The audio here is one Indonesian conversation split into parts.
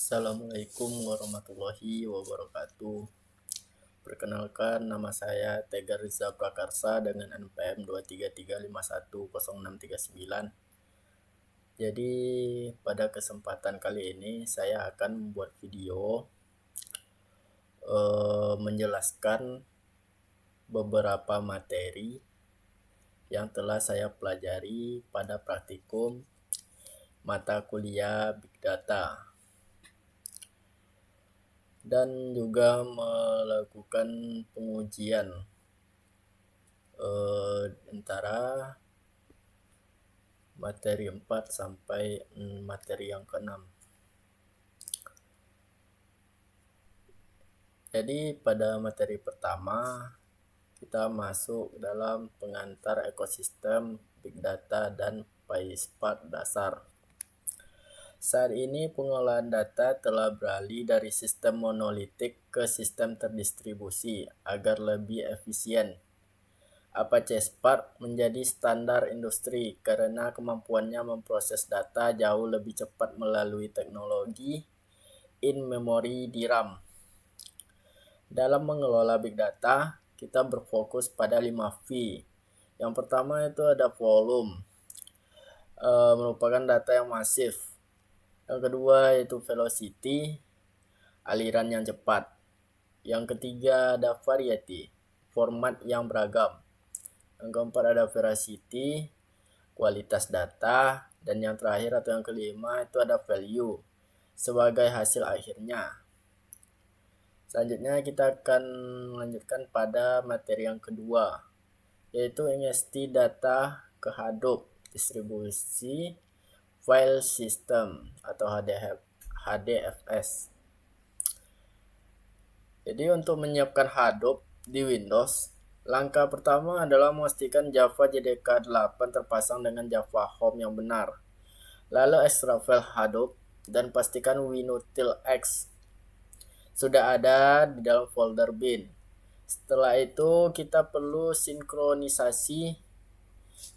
Assalamualaikum warahmatullahi wabarakatuh. Perkenalkan, nama saya Tega Riza Prakarsa dengan NPM 233510639. Jadi pada kesempatan kali ini saya akan membuat video menjelaskan beberapa materi yang telah saya pelajari pada praktikum mata kuliah Big Data, dan juga melakukan pengujian antara materi 4 sampai materi yang ke-6. Jadi pada materi pertama kita masuk dalam pengantar ekosistem Big Data dan PySpark dasar. Saat ini pengolahan data telah beralih dari sistem monolitik ke sistem terdistribusi agar lebih efisien. Apache Spark menjadi standar industri karena kemampuannya memproses data jauh lebih cepat melalui teknologi in-memory DRAM. Dalam mengelola Big Data, kita berfokus pada 5V. Yang pertama itu ada volume, merupakan data yang masif. Yang kedua itu velocity, aliran yang cepat. Yang ketiga ada variety, format yang beragam. Yang keempat ada veracity, kualitas data. Dan yang terakhir atau yang kelima itu ada value, sebagai hasil akhirnya. Selanjutnya kita akan melanjutkan pada materi yang kedua, yaitu NST data ke Hadoop, distribusi file system atau HDFS. Jadi untuk menyiapkan Hadoop di Windows, langkah pertama adalah memastikan Java JDK 8 terpasang dengan Java Home yang benar. Lalu ekstrak file Hadoop dan pastikan WinUtil-X sudah ada di dalam folder bin. Setelah itu kita perlu sinkronisasi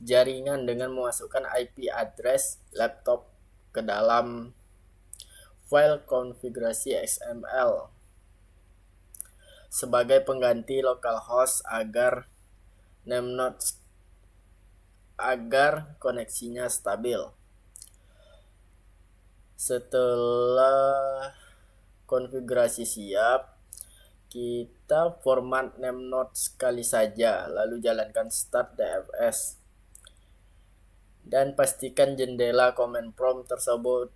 jaringan dengan memasukkan IP address laptop ke dalam file konfigurasi XML sebagai pengganti localhost agar koneksinya stabil. Setelah konfigurasi siap, kita format namenode sekali saja, lalu jalankan start DFS dan pastikan jendela command prompt tersebut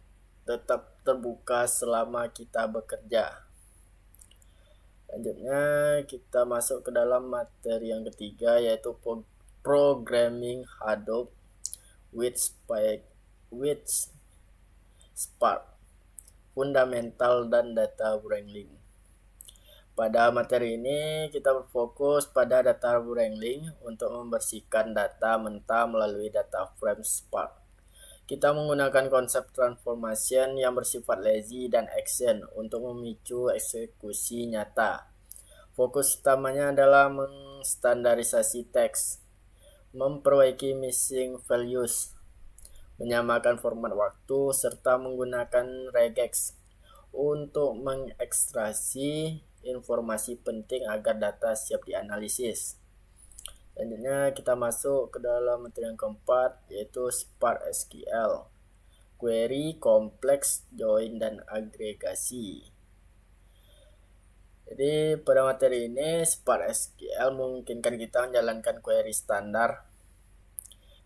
tetap terbuka selama kita bekerja. Selanjutnya kita masuk ke dalam materi yang ketiga, yaitu programming Hadoop with Spark, fundamental dan data wrangling. Pada materi ini kita berfokus pada data wrangling untuk membersihkan data mentah melalui data frame Spark. Kita menggunakan konsep transformation yang bersifat lazy dan action untuk memicu eksekusi nyata. Fokus utamanya adalah menstandarisasi teks, memperbaiki missing values, menyamakan format waktu, serta menggunakan regex untuk mengekstraksi informasi penting agar data siap dianalisis. Selanjutnya kita masuk ke dalam materi yang keempat, yaitu Spark SQL, query, kompleks, join, dan agregasi. Jadi pada materi ini Spark SQL memungkinkan kita menjalankan query standar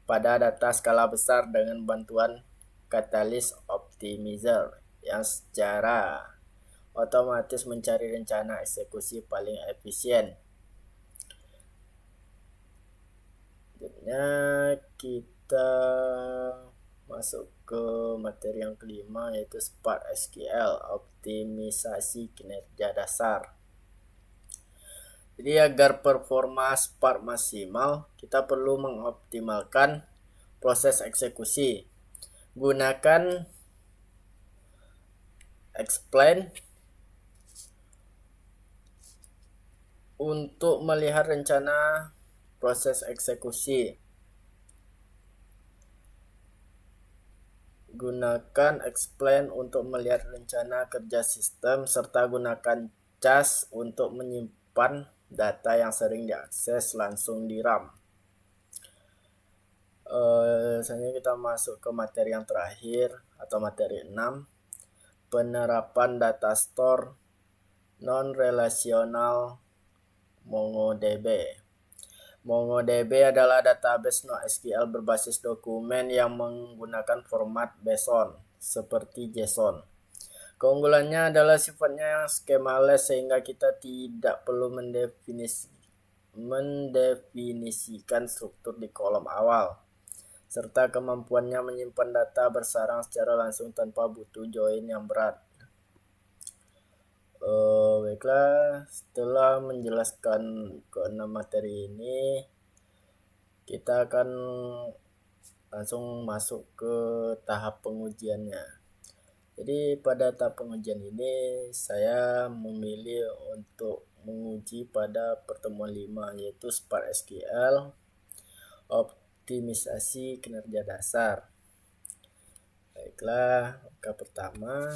pada data skala besar dengan bantuan Catalyst Optimizer yang secara otomatis mencari rencana eksekusi paling efisien. Selanjutnya kita masuk ke materi yang kelima, yaitu Spark SQL, optimisasi kinerja dasar. Jadi agar performa Spark maksimal, kita perlu mengoptimalkan proses eksekusi. Gunakan explain untuk melihat rencana proses eksekusi. Gunakan explain untuk melihat rencana kerja sistem, serta gunakan cas untuk menyimpan data yang sering diakses langsung di RAM. Selanjutnya kita masuk ke materi yang terakhir atau materi 6, penerapan data store non-relasional MongoDB. MongoDB adalah database NoSQL berbasis dokumen yang menggunakan format JSON seperti JSON. Keunggulannya adalah sifatnya skemales sehingga kita tidak perlu mendefinisikan struktur di kolom awal, serta kemampuannya menyimpan data bersarang secara langsung tanpa butuh join yang berat. Baiklah, setelah menjelaskan ke-6 materi ini, kita akan langsung masuk ke tahap pengujiannya. Jadi pada tahap pengujian ini saya memilih untuk menguji pada pertemuan 5, yaitu Spark SQL, optimisasi kinerja dasar. Baiklah, langkah pertama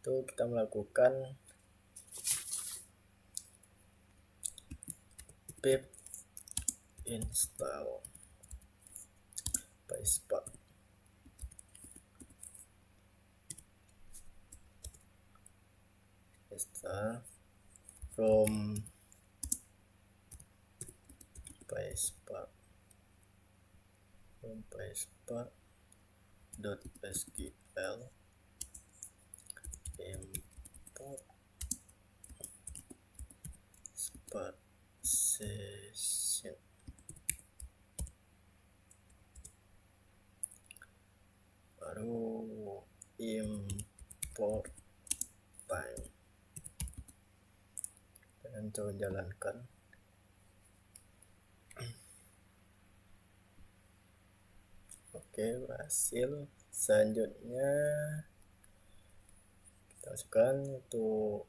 itu kita melakukan pip install PySpark. Install from PySpark.sql import Spark session. Baru import time dan coba jalankan. Oke, berhasil. Selanjutnya kita masukkan untuk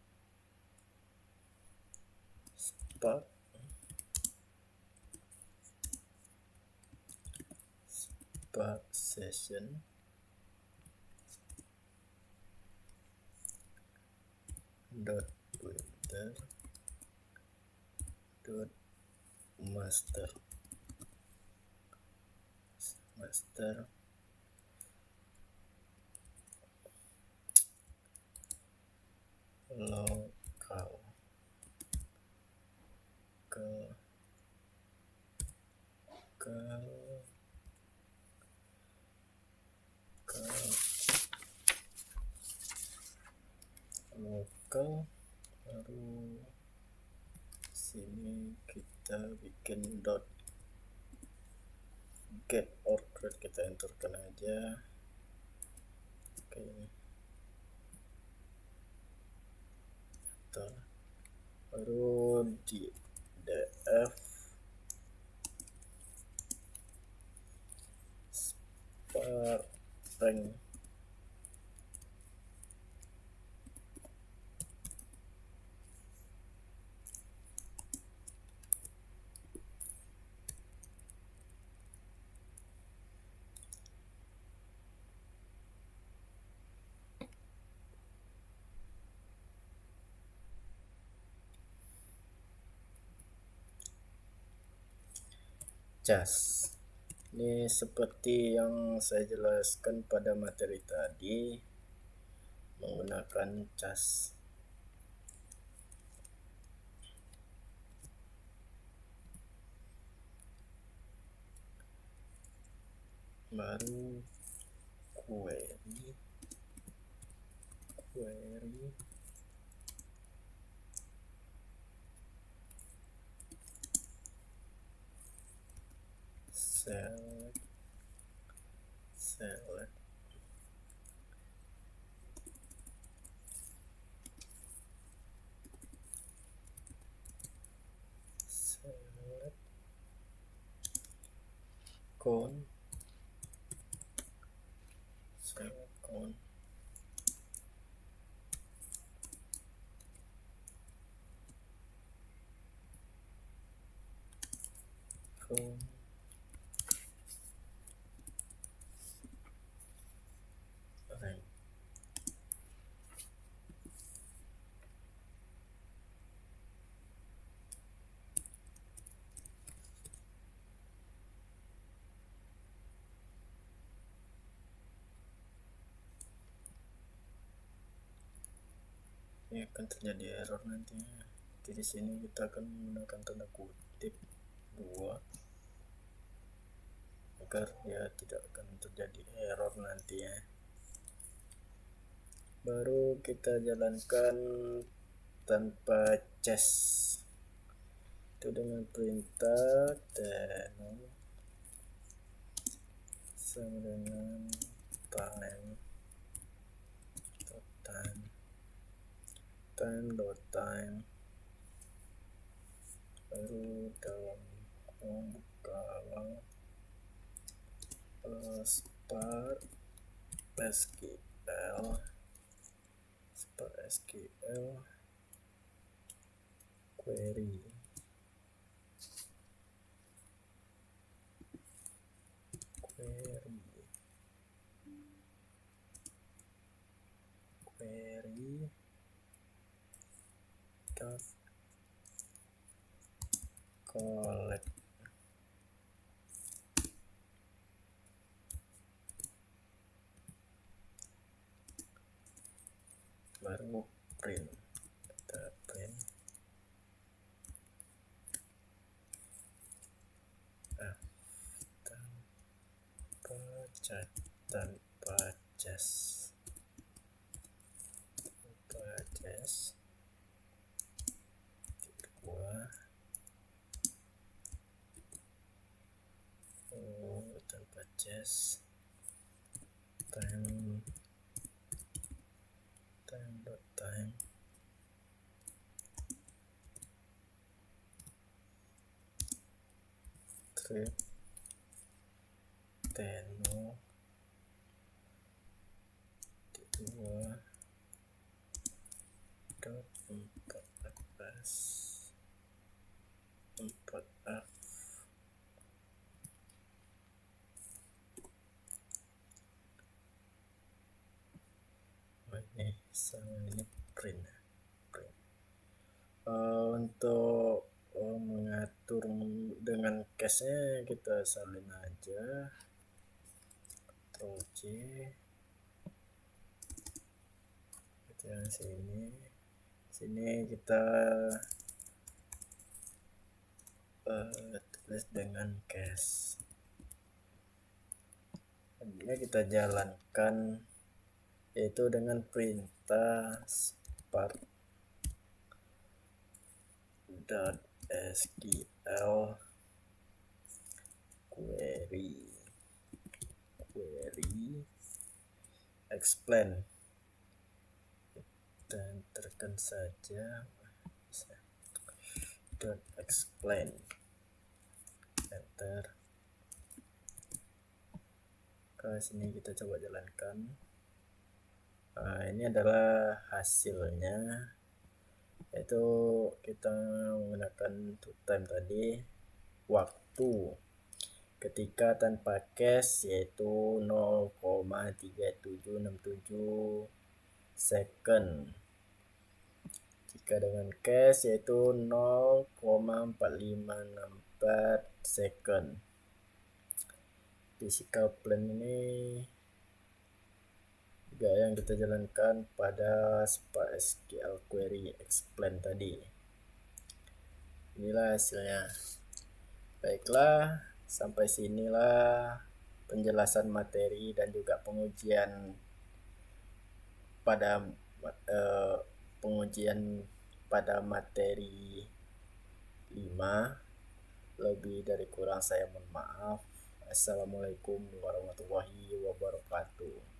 Spark session dot pointer dot master local local, baru sini kita bikin dot get order, kita enterkan aja. Oke, enter. Baru di df Spark rank cas. Ini seperti yang saya jelaskan pada materi tadi, menggunakan cas. Baru query select con from akan terjadi error nantinya. Jadi di sini kita akan menggunakan tanda kutip 2 agar dia tidak akan terjadi error nanti ya. Baru kita jalankan tanpa chest itu dengan perintah deno sama dengan time dot time baru dalam kalau start SQL query dot collect baru print, kita print tanpa chest tanpa chest time dot time trip deno 2 dot 4f ini sama ini print. Untuk mengatur dengan cache-nya kita salin aja Ctrl J kita sini kita tulis dengan cache. Ini kita jalankan yaitu dengan perintah spark dot SQL query explain dan tekan saja dot explain enter. Ke sini kita coba jalankan. Ini adalah hasilnya, yaitu kita menggunakan time tadi waktu ketika tanpa cache yaitu 0,3767 second, jika dengan cache yaitu 0,4564 second. Physical plan ini juga yang kita jalankan pada Spark SQL query explain tadi. Inilah hasilnya. Baiklah, sampai sinilah penjelasan materi dan juga pengujian pada materi 5. Lebih dari kurang saya mohon maaf. Assalamualaikum warahmatullahi wabarakatuh.